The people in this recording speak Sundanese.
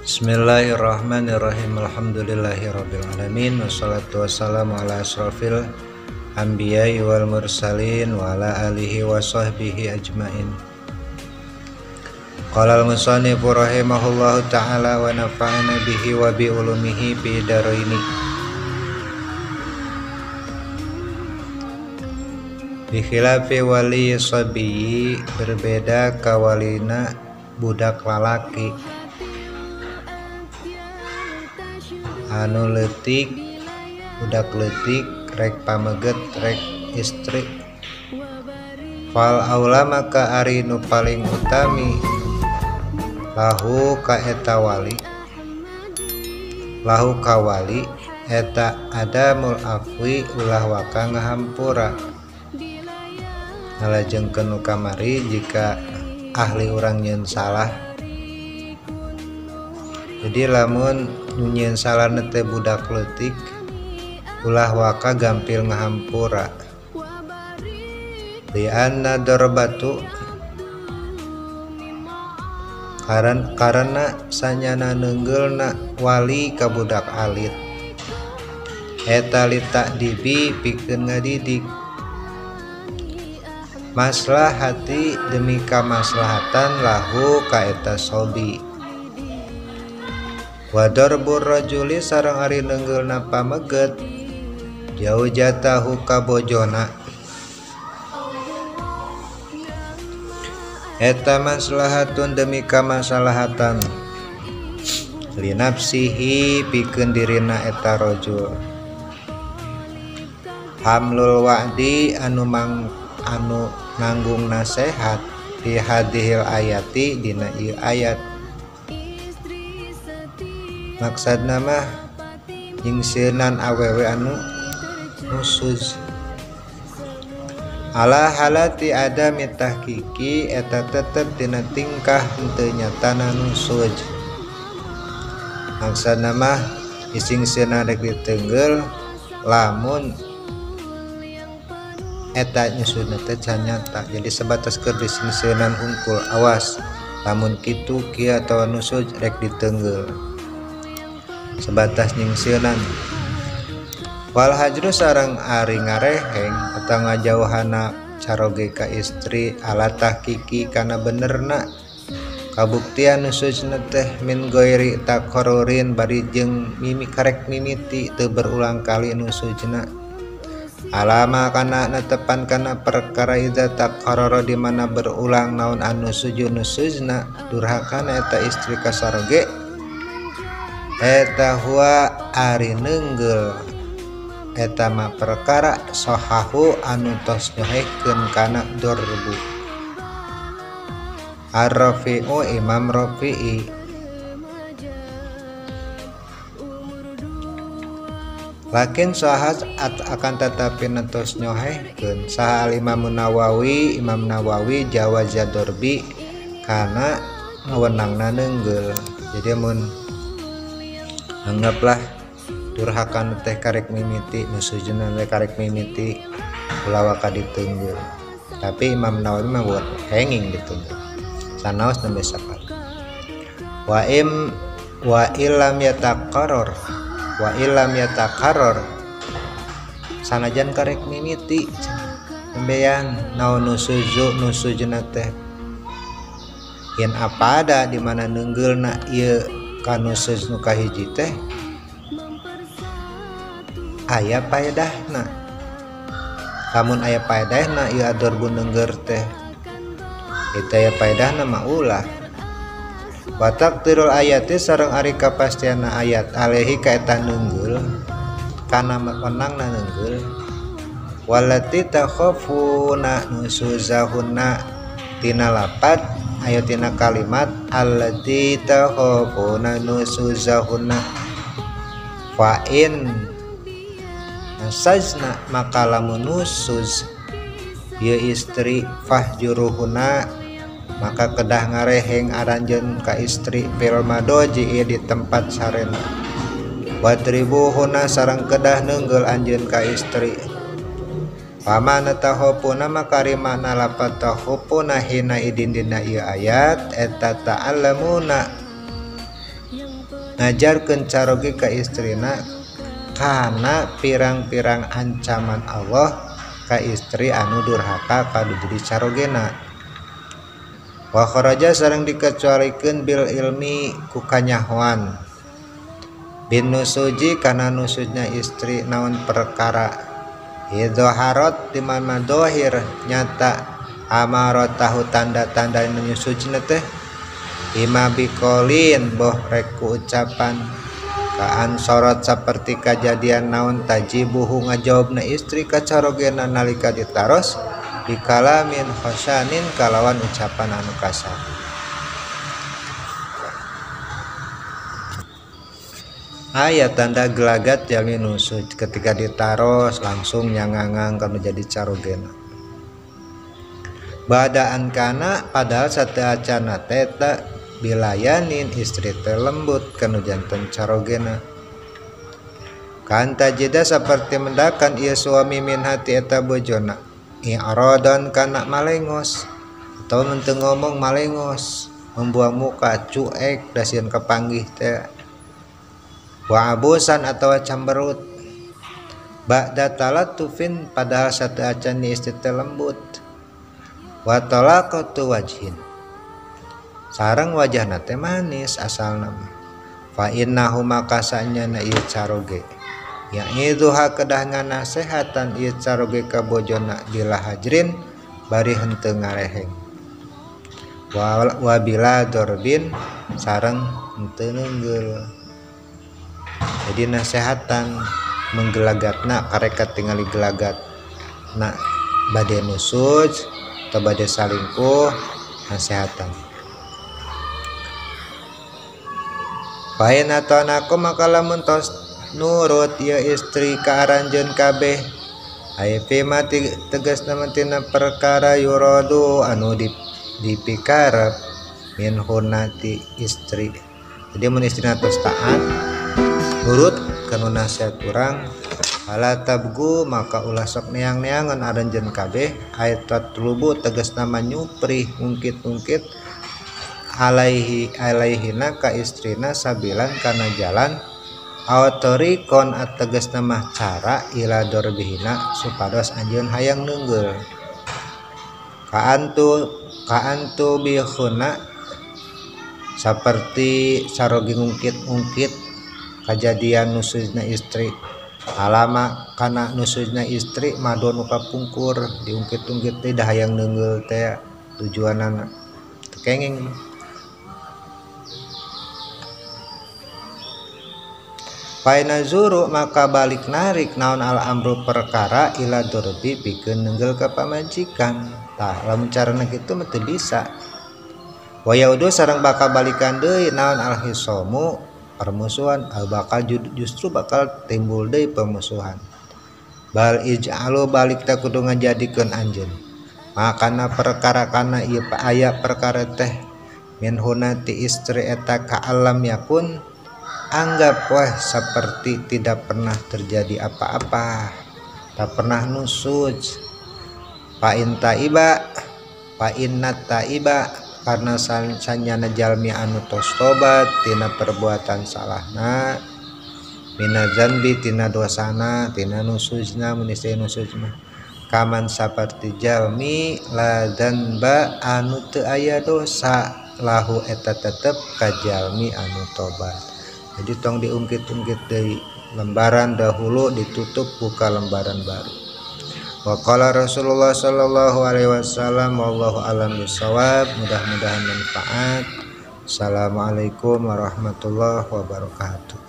Bismillahirrahmanirrahim. Alhamdulillahirabbil alamin. Wassalatu wassalamu ala asrofil anbiya'i wal mursalin wa ala alihi wa sahbihi ajmain. Qala al-musannifu rahimahullahu ta'ala wa nafa'ana bihi wa bi ulumihi fi daraini. Bi khilafi wali sabiyyi, berbeda kawalina budak lalaki. Anu leutik, budak leutik rek pameget rek istri. Fal aula maka ari nu paling utami lahu ka eta wali, lahu ka wali eta adamul afwi ulah waka ngahampura. Ngalajengkeun nu kamari jika ahli urang nyeun salah. Jadi lamun nunyeun salah teh budak leutik ulah waka gampil ngahampura. Li anna darbatu karena sanyana neunggeulna wali ka budak alit eta litak dibi pikeun ngadidik maslahati demi kamaslahatan lahu ka eta sobi. Wa darbur rajuli sareng ari neunggeulna pameget jauh jatahu ka bojona eta maslahatun demi kamaslahatan li nafsihi pikeun dirina eta rajul. Hamlul wa'di anu nanggung nasihat fi hadhil ayati dina ieu ayat. Maksudna mah jingseunan awewe anu nusuz ala halati adami tahqiqi eta tetep dina tingkah henteu nyatana nusuz. Maksudna mah isingseuna rek diteunggeul lamun eta nyusuzna teh can nyata, jadi sebatas keur disingseunan hungkul awas lamun kitu kieu atawa nusuz rek diteunggeul sebatas nyingsieunan. Wal hajru sareng ari ngareheng atau ngajauhana caroge ka istri ala tahqiqi kana benerna kabuktian nusuzna teh min goiri taqarrurin bari jeung karek mimiti teu berulang kali nusuzna alama kana netepan kana perkara idza taqarrara di mana berulang naon anu suju nusuzna durhakana eta istri ka saroge eta huwa ari neunggeul eta mah perkara sahahu anu tos nyohikeun kana dorbu. Ar-Rafi'u Imam Rafi'i lakin sahat akan tetapi nentos nyohikeun saha Imam Nawawi jawaza dorbi kana ngawenangna neunggeul. Jadi mun anggaplah durhakan teh karek mimiti nusuzna teh karek mimiti ulah waka diteunggeul, tapi Imam Nawawi mah buat henging diteunggeul sanaos nembe sakali. Wa illam yataqarrar sanajan karek mimiti nembean naon nusuzna teh yen apa ada di mana neunggeulna ieu kanu nusuz nu kahiji teh aya paedahna. Lamun aya paedahna ieu adorbu neunggeur teh eta aya paedahna mah ulah. Wa taqdirul ayati sareng ari kapastianna ayat alehi ka eta neunggeul kana menangna neunggeul walati takhafuna nusuzahunna tina lapat aya tina kalimat allati takhafuna nusuzahunna fa in nasajna maka lamun nusuz ieu istri fahjuruhuna maka kedah ngareheng aranjeun ka istri fil madoji di tempat sarena wadribuhuna sareng kedah neunggeul anjeun ka istri. Pamana tahopuna makarimana lapat tahopuna hina idin dina ieu ayat eta ta'allamuna ngajarkeun caroge ka istrina kana pirang-pirang ancaman Allah ka istri anu durhaka ka jadi carogena. Wa kharaja sareng dikecualikeun bil ilmi ku kanyahoan bin nusuji kana nusujna istri naon perkara idhaharat di mana dohir nyata amaratahu tanda-tanda nyusujna teh ima biqolin boh rek ku ucapan kaan sorot saperti kejadian naon tajibuhu ngajawabna istri ka carogena nalika ditaros bikalamin khasyanin kalawan ucapan anu kasar. Aya tanda gelagat jalmi nusud ketika ditaros langsung nyangangang kanu jadi carogena. Badaan kana padahal sateacana teta bilayanin istri teh lembut kanu janten carogena. Kanta jeda seperti mendakan ia suami min hati eta bojona i'radan kana malengos atau menteu ngomong malengos membuang muka cuek dasieun kepanggih teh wa abusan atau camberut ba'da talatufin padahal sateacan ni istri teh lembut wa talaqatu wajhin sareng wajahna teh manis asalna fa innahu makasanya na ieu caroge ya idzuha kedah nganasehatan ieu caroge ka bojona bila hajrin bari henteu ngareheng wa bila dorbin sareng henteu neungeul. Jadi nasehatan menggelagatna kareka tingali gelagat na bade nusuj atau bade salingkuh nasehatan. Pain atau anakku maka lamun tos nurut ya istri ka aranjeun kabeh aifi mati tegas tina perkara yuradu anu dipikarep min hunati istri. Jadi mun istrina tos taat nurut kana nasihat urang ala tabgu maka ulah sok neang-neangan aranjeun kabeh aitat lubu tegas nama nyupri ungkit-ungkit alaihina ka istrina sabilan kana jalan autori kon ategas nama cara ila dorbihina supados anjeun hayang neunggel kaantu bihuna seperti sarogi ungkit-ungkit kejadian nusujna istri alama kana nusujna istri madon uka pungkur diungkit-ungkit teh dah hayang neunggel teh tujuanana tekenging. Paina zuru maka balik narik naon al amru perkara ila dorbi pikeun neunggel ka pamajikan tah lamun carana kitu mah teu bisa. Wa yaudu sareng bakal balikan deui naon al hisomu permusuhan bakal justru bakal timbul deui permusuhan. Bal ij'alu balik teh kudu ngajadikeun anjeun makana perkara kana ieu aya perkara teh min hunati istri eta ka alam yakun anggap wah seperti tidak pernah terjadi apa-apa, tak pernah nusuj. Fa inna taiba karena sanyana jalmi anu tos tobat tina perbuatan salahna mina zanbi tina dosana tina nusujna munisi nusujna kaman saperti jalmi la dzanba anu teu aya dosa lahu eta tetep ka jalmi anu tobat. Jadi tong diungkit-ungkit dari lembaran dahulu ditutup buka lembaran baru. Wa qala Rasulullah sallallahu alaihi wasallam wallahu alam bisawab. Mudah-mudahan manfaat. Assalamualaikum warahmatullahi wabarakatuh.